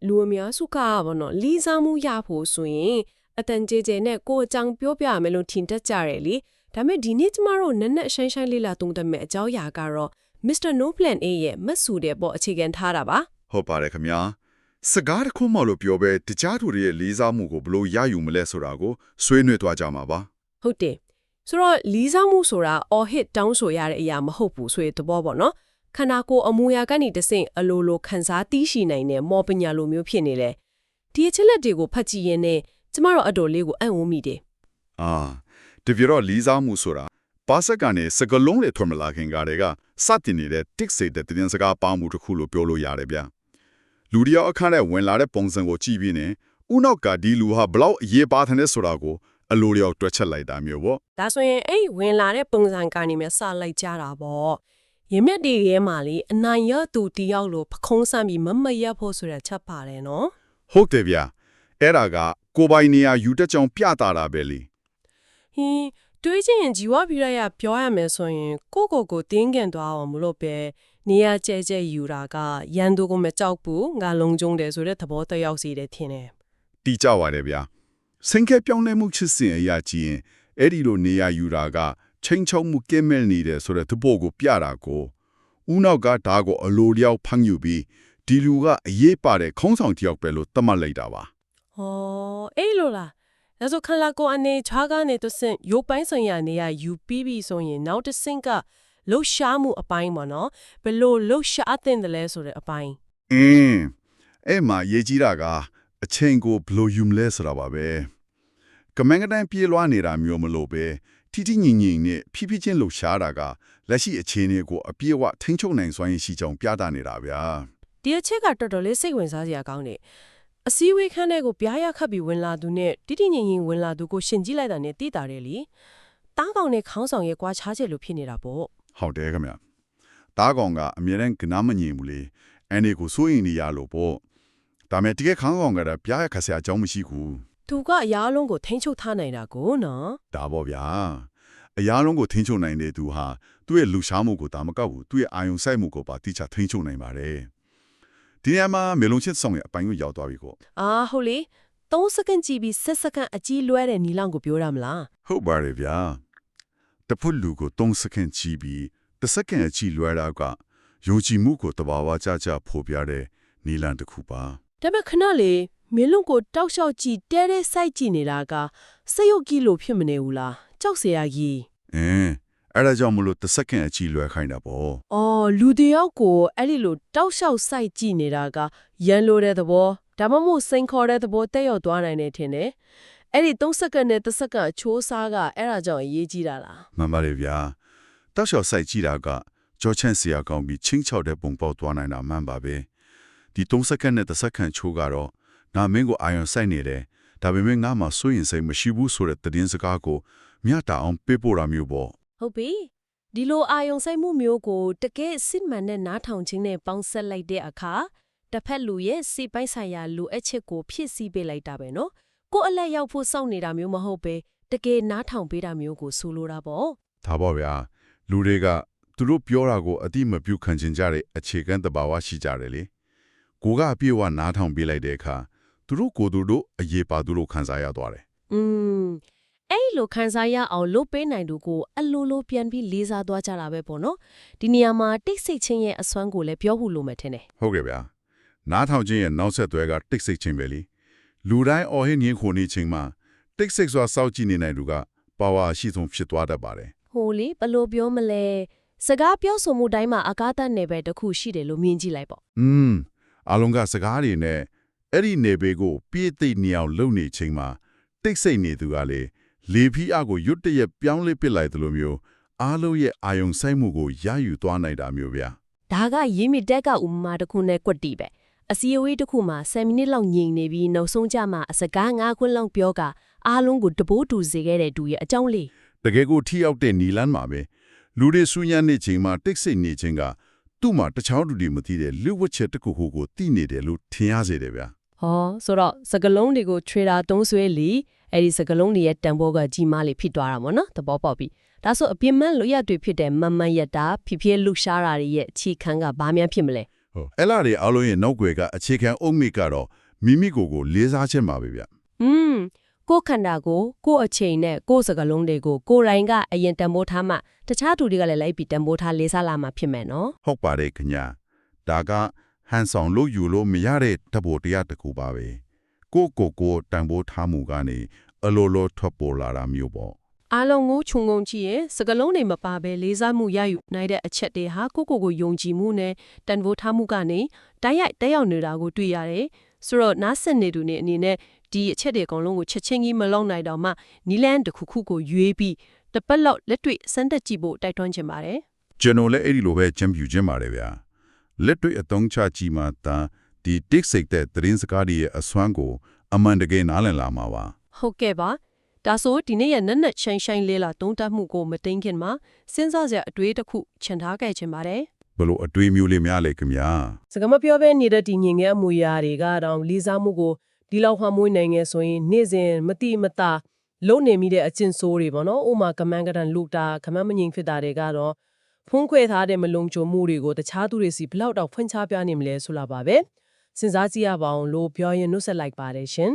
လူအများစုကပေါ့နော်လီစာမှုရဖို့ဆိုရင်အတန်ကြေကြေနဲ့ကိုအကြောင်းပြောပြရမယ်လို့ထင်တတ်ကြတယ်လေဒါပေမဲ့ဒီနေ့ကျမတို့နက်နက်ရှိုင်းရှိုင်းလေးလာတုံးတက်မဲ့အကြောင်းအရာကတော့ Mr. No Plan A ရဲ့မတ်ဆူတဲ့ပေါ့အခြေခံထားတာပါဟုတ်ပါတယ်ခင်ဗျာစကားတစ်ခုမှလို့ပြောပဲတခြားသူတွေရဲ့လေးစားမှုကိုဘလို့ရယူမလဲဆိုတာကိုဆွေးနွေးသွားကြမှာပါဟုတ်တယ်ဆိုတော့လီစာမှုဆိုတာ all hit တောင်းဆိုရတဲ့အရာမဟုတ်ဘူးဆိုရင်သဘောပေါ့နော်ခန္ဓာကိုယ်အမူအရာကနေတဆင့်အလိုလိုခန်းစားတီးရှိနိုင်တဲ့မော်ပညာလိုမျိုးဖြစ်နေလေဒီအချက်လက်တွေကိုဖတ်ကြည့်ရင်လည်းကျမတို့အတော်လေးကိုအံ့ဩမိတယ်တပြတော့လေးစားမှုဆိုတာပါစက်ကနေစကလုံးတွေထွင်မလာခင်ကတည်းကစတင်နေတဲ့တစ်စိတ်တဲ့တင်းစကားပေါင်းမှုတစ်ခုလို့ပြောလို့ရတယ်ဗျလူတယောက်အခန်းထဲဝင်လာတဲ့ပုံစံကိုကြည့်ပြီးနေဥနောက်ကဒီလူဟာဘလောက်အရေးပါတဲ့ဆိုတာကိုအလိုလျောက်တွက်ချက်လိုက်တာမျိုးပေါ့ဒါဆိုရင်အဲ့ဝင်လာတဲ့ပုံစံကနေမှစလိုက်ကြတာပေါ့ရင်မြက်တွေရဲမှာလေအနိုင်ရသူတယောက်လိုပခုံးဆန်းပြီးမရဖို့ဆိုတဲ့ချက်ပါတယ်နော်ဟုတ်တယ်ဗျအဲ့ဒါကကိုပိုင်နေရာယူတက်ကြောင်ပြတာတာပဲလေဟင်းတွေးချင်းဂျီဝဗီရရပြောရမယ်ဆိုရင်ကိုတင်းကန်သွားအောင်မလို့ပဲနေရာကျဲယူတာကရန်သူကိုမကြောက်ဘူးငါလုံခြုံတယ်ဆိုတဲ့သဘောတရားစီတယ်ထင်တယ်တီးကြပါတယ်ဗျစင်ကဲပြောင်းလဲမှုချစ်စင်အရာကြီးရင်အဲ့ဒီလိုနေရာယူတာကချင်းချုံမှုကဲမဲ့နေတယ်ဆိုတဲ့သဘောကိုပြတာကိုဦးနောက်ကဒါကိုအလိုလျောက်ဖမ်းယူပြီးဒီလူကအရေးပါတဲ့ခေါင်းဆောင်တယောက်ပဲလို့သတ်မှတ်လိုက်တာပါဟောအဲ့လိုလားဒါဆိုခလာကိုအနေချာကနေတဆင့်ရုပ်ပိုင်းဆိုင်ရာနေရာယူပြီးပြီဆိုရင်နောက်တစ်ဆင့်ကလှုပ်ရှားမှုအပိုင်းပေါ့နော်ဘယ်လိုလှုပ်ရှားတဲ့တယ်လဲဆိုတဲ့အပိုင်းအဲ့မှာရေးကြည့်တာကအချိန်ကိုဘယ်လိုယူမလဲဆိုတာပါပဲကမန်ကတန်ပြေးလွှားနေတာမျိုးမလို့ပဲထိထိငိမ့်ငိမ့်နဲ့ဖြည်းဖြည်းချင်းလှုပ်ရှားတာကလက်ရှိအခြေအနေကိုအပြည့်အဝထိန်းချုပ်နိုင်စွမ်းရည်ရှိကြောင်းပြသနေတာဗျာဒီအချက်ကတော်တော်လေးစိတ်ဝင်စားစရာကောင်းတယ်အစည်းအဝေးခန်းထဲကိုပြားရခတ်ပြီးဝင်လာသူနဲ့တိတိငိမ့်ငိမ့်ဝင်လာသူကိုရှင်ကြည့်လိုက်တာနဲ့သိတာတယ်လीတားကောင်နဲ့ခေါင်းဆောင်ရဲ့ကွာခြားချက်လို့ဖြစ်နေတာပေါ့ဟုတ်တယ်ခင်ဗျတားကောင်ကအမြဲတမ်းကနားမငြိမ်ဘူးလေအဲ့ဒီကိုစိုးရင်နေရလို့ပေါ့ဒါမဲ့တကယ်ခေါင်းကောင်ကတော့ပြားရခတ်စရာအကြောင်းမရှိဘူးသူကအရာလုံးကိုထိန်းချုပ်ထားနိုင်တာကိုနော်ဒါပေါ့ဗျာအရာလုံးကိုထိန်းချုပ်နိုင်တဲ့သူဟာသူ့ရဲ့လူရှားမှုကိုဒါမကောက်ဘူးသူ့ရဲ့အာယုံစိုက်မှုကိုပါတိကျထိန်းချုပ်နိုင်ပါတယ်ဒီနေရာမှာမေလုံးချစ်ဆောင်ရဲ့အပိုင်းကိုရောက်သွားပြီကိုဟုတ်လေ3စက္ကန့်ကြည့်ပြီး7စက္ကန့်အကြီးလွဲတဲ့နီလောင်ကိုပြောရမလားဟုတ်ပါတယ်ဗျာတပုတ်လူကို3စက္ကန့်ကြည့်ပြီး1စက္ကန့်အကြီးလွဲတာကယုံကြည်မှုကိုတဘာဝကြကြဖော်ပြတဲ့နီလန်တစ်ခုပါဒါပေမဲ့ခဏလေးမင်းလုံးကိုတောက်လျှောက်ကြည့်တဲတဲ့စိုက်ကြည့်နေတာကစရုပ်ကြီးလို့ဖြစ်မနေဘူးလားကြောက်စရာကြီးအဲ့ဒါကြောင့်မလို့1စက္ကန့်အကြီးလွဲခိုင်းတာပေါ့လူတယောက်ကိုအဲ့ဒီလိုတောက်လျှောက်စိုက်ကြည့်နေတာကရန်လိုတဲ့သဘောဒါမှမဟုတ်စိန်ခေါ်တဲ့သဘောတက်ရောက်သွားနိုင်တယ်ထင်တယ်အဲ့ဒီ3စက္ကန့်နဲ့1စက္ကန့်အချိုးစားကအဲ့ဒါကြောင့်အရေးကြီးတာလားမှန်ပါတယ်ဗျာတောက်လျှောက်စိုက်ကြည့်တာကကြောချန့်စရာကောင်းပြီးချင်းချောက်တဲ့ပုံပေါက်သွားနိုင်တာမှန်ပါပဲဒီ3စက္ကန့်နဲ့1စက္ကန့်ချိုးကတော့ငါမင်းကိုအာရုံစိုက်နေတယ်ဒါပေမဲ့ငါမှစိုးရင်စိတ်မရှိဘူးဆိုတဲ့သတင်းစကားကိုမြတ်တာအောင်ပေးပို့တာမျိုးပေါ့ဟုတ်ပြီဒီလိုအာယုံစိုက်မှုမျိုးကိုတကယ်စစ်မှန်တဲ့နားထောင်ခြင်းနဲ့ပေါင်းဆက်လိုက်တဲ့အခါတစ်ဖက်လူရဲ့စိတ်ပိုင်းဆိုင်ရာလူအချက်ကိုဖြစ်စီပေးလိုက်တာပဲနော်ကိုယ်အလက်ရောက်ဖို့စောင့်နေတာမျိုးမဟုတ်ပဲတကယ်နားထောင်ပေးတာမျိုးကိုဆိုလိုတာပေါ့ဒါပေါ့ဗျာလူတွေကသူတို့ပြောတာကိုအတိမပြုခံချင်ကြတဲ့အခြေခံသဘာဝရှိကြတယ်လေကိုကအပြည့်အဝနားထောင်ပေးလိုက်တဲ့အခါသူတို့အရေးပါသူတို့ခံစားရသွားတယ်အဲ့လိုခံစားရအောင်လုပ်ပေးနိုင်သူကိုအလိုလိုပြန်ပြီးလေးစားသွားကြတာပဲပေါ့နော်ဒီနေရာမှာတိတ်ဆိတ်ချင်းရဲ့အစွမ်းကိုလည်းပြောဖို့လိုမယ်ထင်တယ်ဟုတ်ကဲ့ဗျာနားထောင်ခြင်းရဲ့နောက်ဆက်တွဲကတိတ်ဆိတ်ခြင်းပဲလေလူတိုင်းအော်ဟစ်ငင်းခုန်နေခြင်းမှာတိတ်ဆိတ်စွာစောင့်ကြည့်နေနိုင်သူကပါဝါရှိဆုံးဖြစ်သွားတတ်ပါတယ်ဟိုလေဘယ်လိုပြောမလဲစကားပြောဆိုမှုတိုင်းမှာအကားတတ်နယ်ပဲတစ်ခုရှိတယ်လို့မြင်ကြည့်လိုက်ပေါ့အလုံးကစကားတွေနဲ့အဲ့ဒီနယ်ပေကိုပြည့်သိမ့်နေအောင်လုပ်နေခြင်းမှာတိတ်ဆိတ်နေသူကလေလေဖီးအကိုရွတ်တရက်ပြောင်းလဲပစ်လိုက်သလိုမျိုးအားလုံးရဲ့အာယုံဆိုင်မှုကိုရယူသွားနိုင်တာမျိုးဗျာဒါကရင်းမြစ်တက်ကဥပမာတစ်ခုနဲ့ကွက်တီပဲအစည်းအဝေးတစ်ခုမှာ10မိနစ်လောက်ညင်နေပြီးနောက်ဆုံးကြမှာအစကား9ခွန်းလောက်ပြောကအားလုံးကိုတပိုးတူစေခဲ့တဲ့သူရဲ့အကြောင်းလေးတကယ်ကိုထိရောက်တဲ့နီလန်းမှာပဲလူတွေဆူညံနေချိန်မှာတိတ်ဆိတ်နေခြင်းကသူ့မှာတခြားလူတွေမသိတဲ့လူဝတ်ချက်တစ်ခုခုကိုသိနေတယ်လို့ထင်ရစေတယ်ဗျာဆိုတော့စကလုံးတွေကို trader သုံးဆွဲလီအဲ့ဒီစကလုံးတွေရဲ့တန်ဖိုးကကြီးမားလေဖြစ်သွားတာပေါ့နော်သဘောပေါက်ပြီဒါဆိုအပြင်းမဲ့လို့ရတွေဖြစ်တဲ့မန်မန်ရတာဖြစ်ဖြစ်လှရှားတာတွေရဲ့အခြေခံကဘာများဖြစ်မလဲ ဟုတ်အဲ့လာတွေအားလုံးရဲ့နောက်ွယ်ကအခြေခံအုတ်မြစ်ကတော့မိမိကိုယ်ကိုလေးစားခြင်းပါပဲဗျ ကိုယ်ခန္ဓာကိုကိုယ့်အချိန်နဲ့ကိုယ့်စကားလုံးတွေကိုကိုယ်တိုင်ကအရင်တန်ဖိုးထားမှတခြားသူတွေကလည်းလိုက်ပြီးတန်ဖိုးထားလေးစားလာမှာဖြစ်မယ်နော် ဟုတ်ပါတယ်ခင်ဗျာဒါကဟန်ဆောင်လို့ယူလို့မရတဲ့တဘောတရားတစ်ခုပါပဲကိုတန်ဖိုးထားမှုကနေအလိုလိုထွက်ပေါ်လာတာမျိုးပေါ့ အားလုံးကိုခြုံငုံကြည့်ရင်စကလုံးတွေမပါဘဲလေးစားမှုရယူနိုင်တဲ့အချက်တွေဟာကိုယုံကြည်မှုနဲ့တန်ဖိုးထားမှုကနေတိုက်ရိုက်တက်ရောက်နေတာကိုတွေ့ရတယ်ဆိုတော့နားဆင်နေသူတွေအနေနဲ့ဒီအချက်တွေအကုန်လုံးကိုချက်ချင်းကြီးမလောက်နိုင်တော့မှနီလန်းတစ်ခုခုကိုရွေးပြီးတစ်ပတ်လောက်လက်တွေ့စမ်းသပ်ကြည့်ဖို့တိုက်တွန်းချင်ပါတယ် ကျွန်တော်လည်းအဲ့ဒီလိုပဲချမ်းပြူခြင်းပါတယ်ဗျာလက်တွေ့အသုံးချကြည့်မှသာဒီ tick စိတ်တဲ့သတင်းစကားတွေရဲ့အစွမ်းကိုအမှန်တကယ်နားလည်လာမှာပါ ဟုတ်ကဲ့ပါဒါဆိုဒီနေ့ရနက်နက်ရှိုင်းလေးလာတုံးတက်မှုကိုမသိခင်မှာစဉ်းစားစရာအတွေးတစ်ခုချန်ထားခဲ့ချင်ပါတယ် ဘလို့အတွေးမျိုးလေးများလဲခင်ဗျာ စကားမပြောဘဲနေတဲ့ဒီညင်ငယ်အမူအရာတွေကတော့လေးစားမှုကိုဒီလောက်မှမွေးနိုင်ငယ်ဆိုရင်နေ့စဉ်မတိမတာလုံနေမိတဲ့အကျင့်ဆိုးတွေပေါ့နော်ဥမာကမန်းကတန်လူတာကမန်းမငင်ဖြစ်တာတွေကတော့ဖုံးခွဲထားတဲ့မလုံခြုံမှုတွေကိုတခြားသူတွေစီဘလောက်တော့ဖွင့်ချပြနေမလဲဆိုလာပါပဲစဉ်းစားကြည့်ရပါအောင်လို့ပြောရင်နှုတ်ဆက်လိုက်ပါတယ်ရှင်